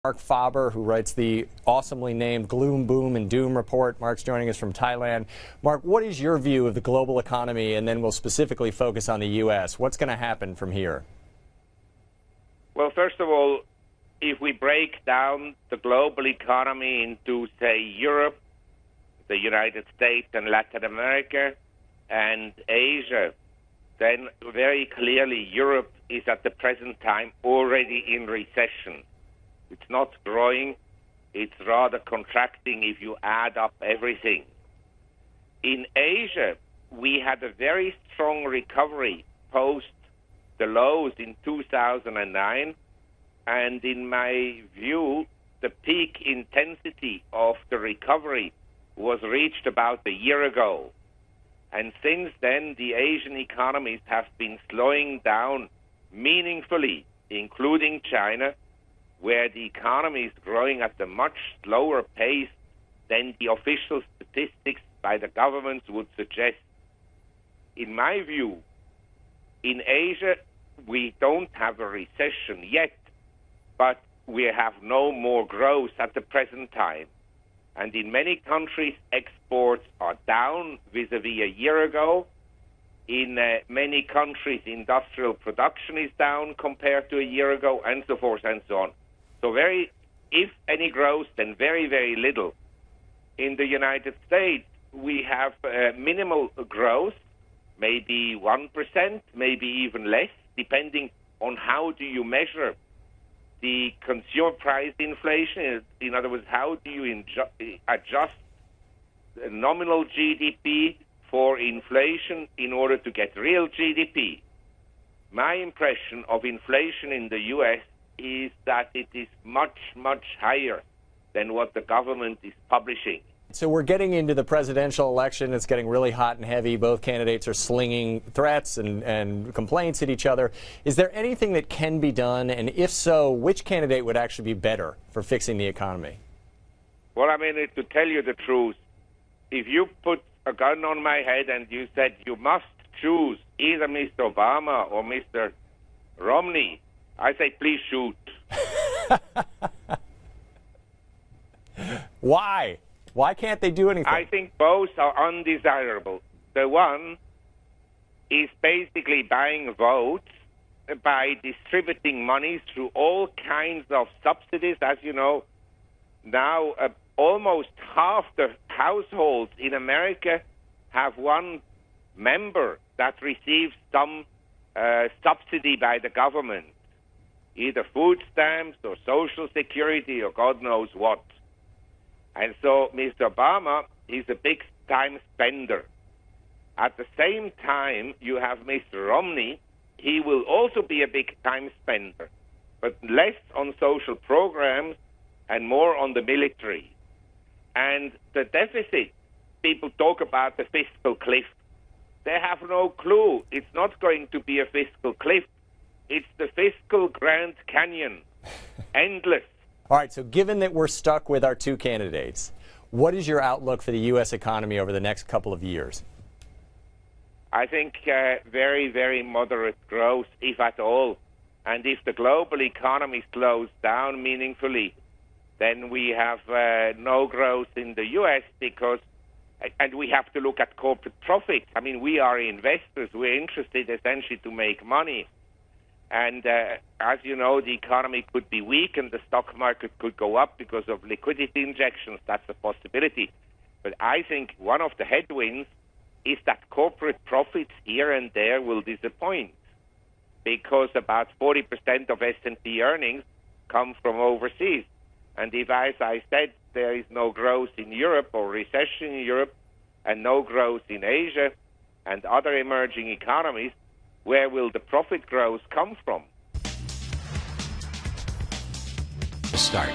Marc Faber, who writes the awesomely named Gloom, Boom, and Doom report. Marc's joining us from Thailand. Marc, what is your view of the global economy, and then we'll specifically focus on the U.S.? What's going to happen from here? Well, first of all, if we break down the global economy into, say, Europe, the United States and Latin America, and Asia, then very clearly Europe is at the present time already in recession. It's not growing, it's rather contracting if you add up everything. In Asia, we had a very strong recovery post the lows in 2009, and in my view, the peak intensity of the recovery was reached about a year ago. And since then, the Asian economies have been slowing down meaningfully, including China, where the economy is growing at a much slower pace than the official statistics by the governments would suggest. In my view, in Asia, we don't have a recession yet, but we have no more growth at the present time. And in many countries, exports are down vis-a-vis a year ago. In many countries, industrial production is down compared to a year ago, and so forth and so on. So if any growth, then very, very little. In the United States, we have minimal growth, maybe 1%, maybe even less, depending on how do you measure the consumer price inflation. In other words, how do you adjust the nominal GDP for inflation in order to get real GDP? My impression of inflation in the U.S. is that it is much, much higher than what the government is publishing. So we're getting into the presidential election. It's getting really hot and heavy. Both candidates are slinging threats and complaints at each other. Is there anything that can be done? And if so, which candidate would actually be better for fixing the economy? Well, I mean, to tell you the truth, if you put a gun on my head and you said you must choose either Mr. Obama or Mr. Romney, I say, please shoot. Why? Why can't they do anything? I think both are undesirable. The one is basically buying votes by distributing money through all kinds of subsidies. As you know, now almost half the households in America have one member that receives some subsidy by the government, either food stamps or Social Security or God knows what. And so Mr. Obama is a big-time spender. At the same time, you have Mr. Romney. He will also be a big-time spender, but less on social programs and more on the military. And the deficit, people talk about the fiscal cliff. They have no clue. It's not going to be a fiscal cliff. It's the fiscal Grand Canyon, endless. All right, so given that we're stuck with our two candidates, what is your outlook for the U.S. economy over the next couple of years? I think very, very moderate growth, if at all. And if the global economy slows down meaningfully, then we have no growth in the U.S. and we have to look at corporate profits. I mean, we are investors. We're interested essentially to make money. And as you know, the economy could be weak and the stock market could go up because of liquidity injections. That's a possibility. But I think one of the headwinds is that corporate profits here and there will disappoint, because about 40% of S&P earnings come from overseas. And if, as I said, there is no growth in Europe or recession in Europe and no growth in Asia and other emerging economies, where will the profit growth come from? Start.